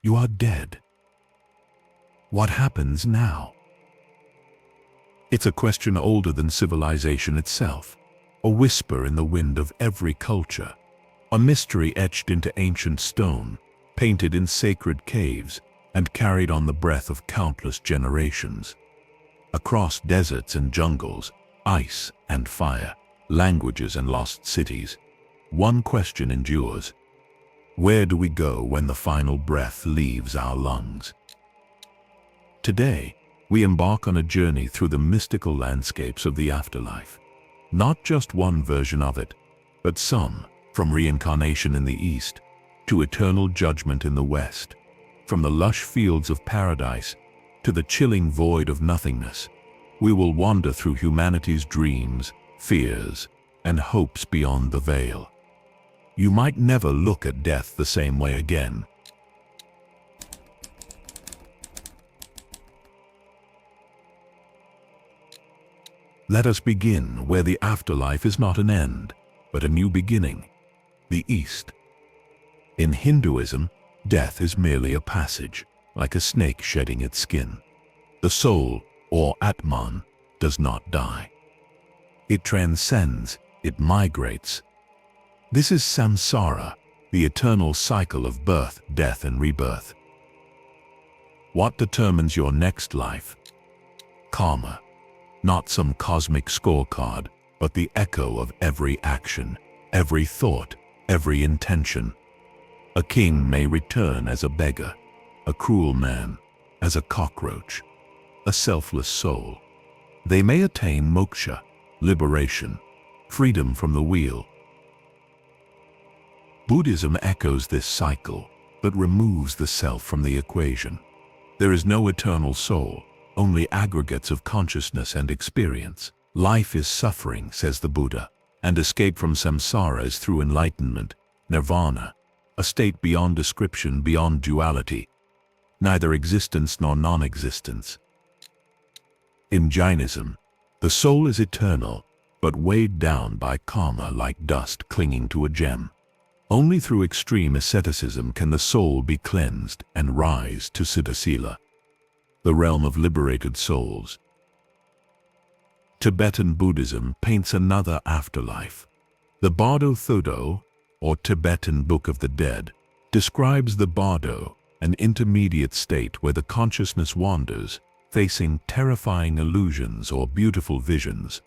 You are dead. What happens now? It's a question older than civilization itself, a whisper in the wind of every culture, a mystery etched into ancient stone, painted in sacred caves, and carried on the breath of countless generations. Across deserts and jungles, ice and fire, languages and lost cities, one question endures: where do we go when the final breath leaves our lungs? Today, we embark on a journey through the mystical landscapes of the afterlife. Not just one version of it, but some, from reincarnation in the East to eternal judgment in the West, from the lush fields of paradise to the chilling void of nothingness. We will wander through humanity's dreams, fears, and hopes beyond the veil. You might never look at death the same way again. Let us begin where the afterlife is not an end, but a new beginning: the East. In Hinduism, death is merely a passage, like a snake shedding its skin. The soul, or Atman, does not die. It transcends, it migrates. This is samsara, the eternal cycle of birth, death, and rebirth. What determines your next life? Karma. Not some cosmic scorecard, but the echo of every action, every thought, every intention. A king may return as a beggar, a cruel man as a cockroach, a selfless soul. They may attain moksha, liberation, freedom from the wheel. Buddhism echoes this cycle, but removes the self from the equation. There is no eternal soul, only aggregates of consciousness and experience. Life is suffering, says the Buddha, and escape from samsara is through enlightenment, nirvana, a state beyond description, beyond duality, neither existence nor non-existence. In Jainism, the soul is eternal, but weighed down by karma like dust clinging to a gem. Only through extreme asceticism can the soul be cleansed and rise to siddha-sila, the realm of liberated souls. Tibetan Buddhism paints another afterlife. The Bardo Thodo, or Tibetan Book of the Dead, describes the bardo, an intermediate state where the consciousness wanders, facing terrifying illusions or beautiful visions,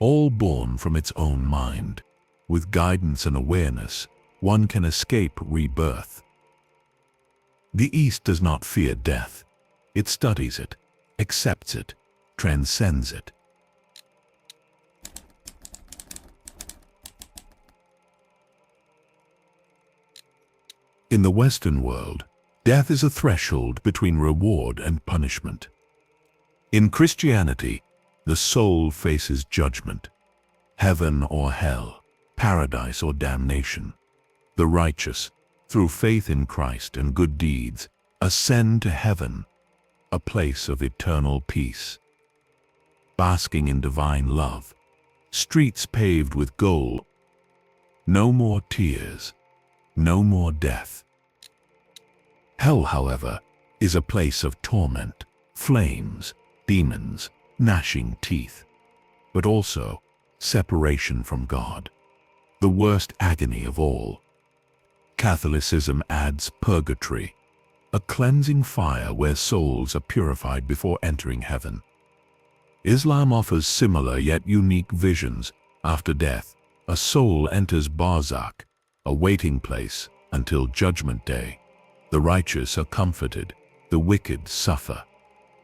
all born from its own mind. With guidance and awareness, one can escape rebirth. The East does not fear death. It studies it, accepts it, transcends it. In the Western world, death is a threshold between reward and punishment. In Christianity, the soul faces judgment, heaven or hell, paradise or damnation. The righteous, through faith in Christ and good deeds, ascend to heaven, a place of eternal peace. Basking in divine love, streets paved with gold, no more tears, no more death. Hell, however, is a place of torment, flames, demons, gnashing teeth, but also separation from God, the worst agony of all. Catholicism adds purgatory, a cleansing fire where souls are purified before entering heaven. Islam offers similar yet unique visions. After death, a soul enters barzakh, a waiting place until Judgment Day. The righteous are comforted, the wicked suffer.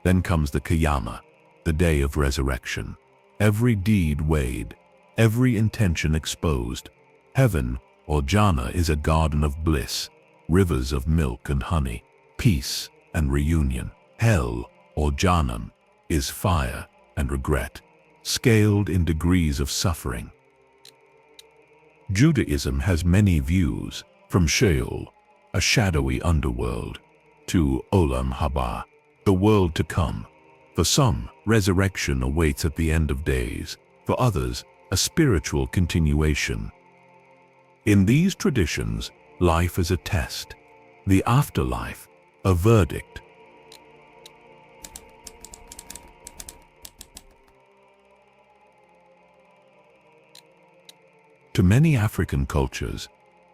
Then comes the Qiyamah, the day of resurrection. Every deed weighed, every intention exposed. Heaven, or Jannah, is a garden of bliss, rivers of milk and honey, peace and reunion. Hell, or Jahannam, is fire and regret, scaled in degrees of suffering. Judaism has many views, from Sheol, a shadowy underworld, to Olam Haba, the world to come. For some, resurrection awaits at the end of days. For others, a spiritual continuation. In these traditions, life is a test. The afterlife, a verdict. To many African cultures,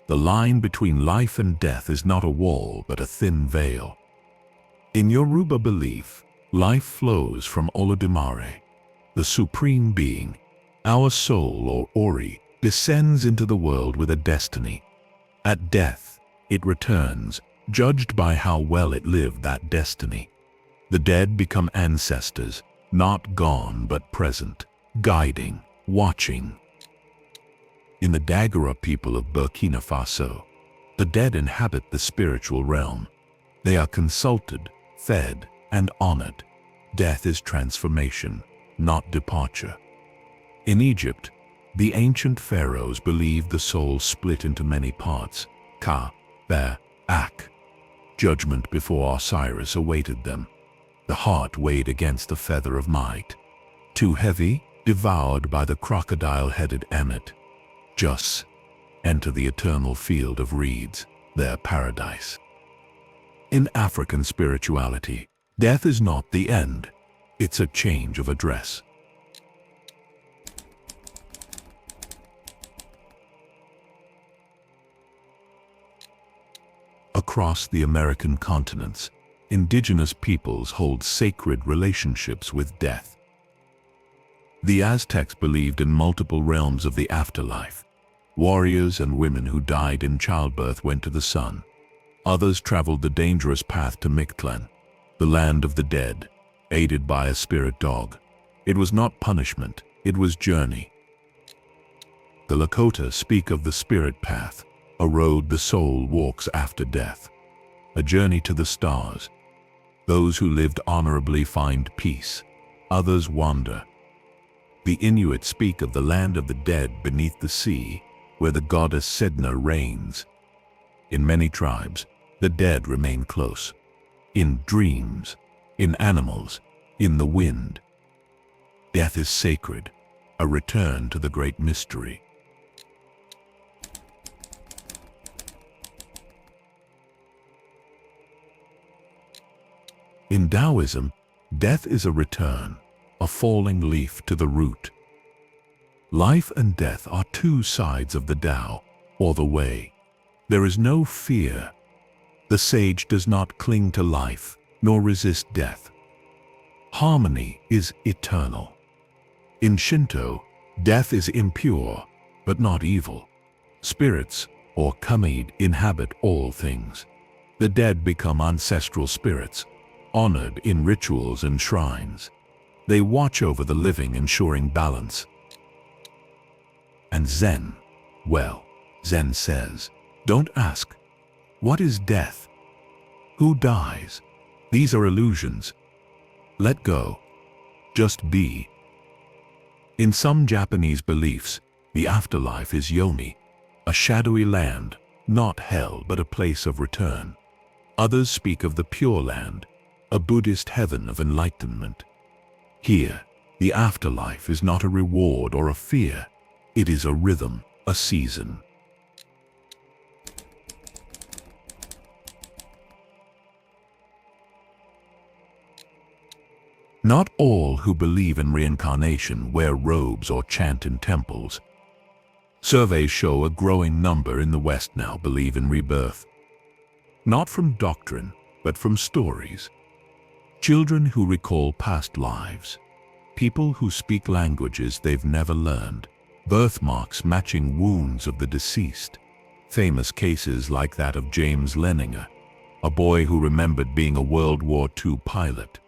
the line between life and death is not a wall but a thin veil. In Yoruba belief, life flows from Olodumare, the supreme being. Our soul, or Ori, descends into the world with a destiny. At death, it returns, judged by how well it lived that destiny. The dead become ancestors, not gone but present, guiding, watching. In the Dagara people of Burkina Faso, the dead inhabit the spiritual realm. They are consulted, fed, and honored. Death is transformation, not departure. In Egypt, the ancient pharaohs believed the soul split into many parts, Ka, Be, Ak. Judgment before Osiris awaited them. The heart weighed against the feather of might. Too heavy, devoured by the crocodile-headed Emmet. Just enter the eternal field of reeds, their paradise. In African spirituality, death is not the end, it's a change of address. Across the American continents, indigenous peoples hold sacred relationships with death. The Aztecs believed in multiple realms of the afterlife. Warriors and women who died in childbirth went to the sun. Others traveled the dangerous path to Mictlan, the land of the dead, aided by a spirit dog. It was not punishment, it was journey. The Lakota speak of the spirit path, a road the soul walks after death, a journey to the stars. Those who lived honorably find peace, others wander. The Inuit speak of the land of the dead beneath the sea, where the goddess Sedna reigns. In many tribes, the dead remain close, in dreams, in animals, in the wind. Death is sacred, a return to the great mystery. In Taoism, death is a return, a falling leaf to the root. Life and death are two sides of the Tao, or the way. There is no fear. The sage does not cling to life, nor resist death. Harmony is eternal. In Shinto, death is impure, but not evil. Spirits, or kami, inhabit all things. The dead become ancestral spirits, honored in rituals and shrines. They watch over the living, ensuring balance. And Zen, well, Zen says, don't ask, what is death? Who dies? These are illusions. Let go. Just be. In some Japanese beliefs, the afterlife is Yomi, a shadowy land, not hell but a place of return. Others speak of the Pure Land, a Buddhist heaven of enlightenment. Here, the afterlife is not a reward or a fear. It is a rhythm, a season. Not all who believe in reincarnation wear robes or chant in temples. Surveys show a growing number in the West now believe in rebirth. Not from doctrine, but from stories. Children who recall past lives. People who speak languages they've never learned. Birthmarks matching wounds of the deceased. Famous cases like that of James Leninger, a boy who remembered being a World War II pilot.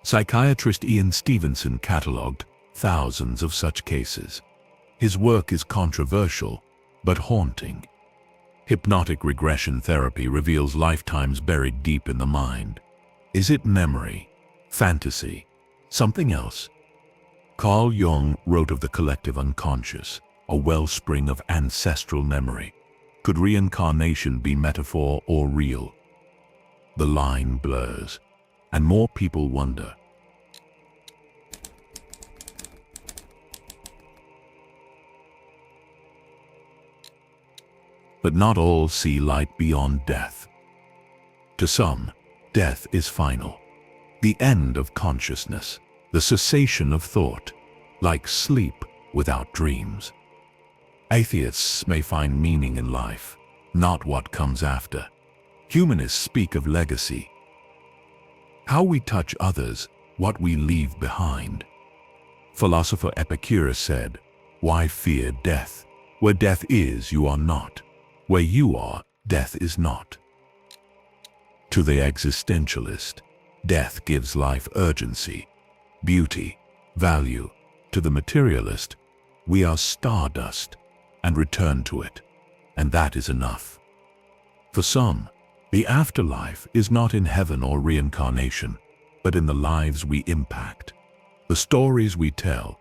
Psychiatrist Ian Stevenson catalogued thousands of such cases. His work is controversial, but haunting. Hypnotic regression therapy reveals lifetimes buried deep in the mind. Is it memory, fantasy, something else? Carl Jung wrote of the collective unconscious, a wellspring of ancestral memory. Could reincarnation be metaphor or real? The line blurs, and more people wonder. But not all see light beyond death. To some, death is final, the end of consciousness, the cessation of thought, like sleep without dreams. Atheists may find meaning in life, not what comes after. Humanists speak of legacy, how we touch others, what we leave behind. Philosopher Epicurus said, "Why fear death? Where death is, you are not. Where you are, death is not." To the existentialist, death gives life urgency, beauty, value. To the materialist, we are stardust and return to it, and that is enough. For some, the afterlife is not in heaven or reincarnation, but in the lives we impact, the stories we tell.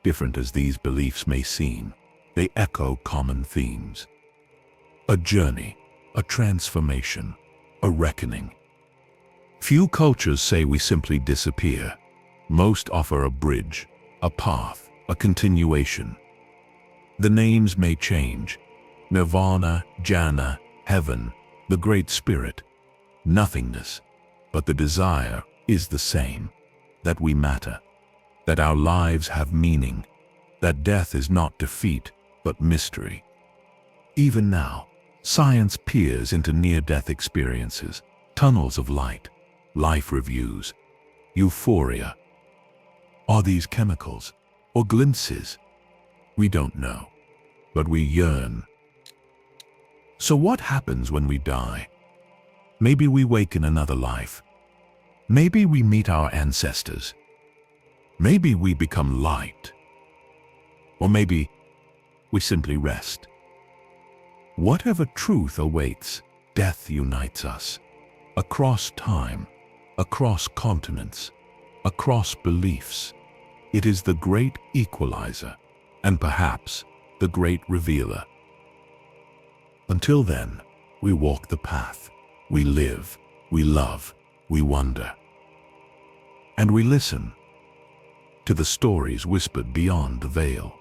Different as these beliefs may seem, they echo common themes. A journey, a transformation, a reckoning. Few cultures say we simply disappear. Most offer a bridge, a path, a continuation. The names may change: Nirvana, Jhana, heaven, the Great Spirit, nothingness, but the desire is the same, that we matter, that our lives have meaning, that death is not defeat, but mystery. Even now, science peers into near-death experiences, tunnels of light, life reviews, euphoria. Are these chemicals or glimpses? We don't know, but we yearn. So what happens when we die? Maybe we wake in another life. Maybe we meet our ancestors. Maybe we become light. Or maybe we simply rest. Whatever truth awaits, death unites us. Across time, across continents, across beliefs. It is the great equalizer, and perhaps the great revealer. Until then, we walk the path. We live, we love, we wonder. And we listen to the stories whispered beyond the veil.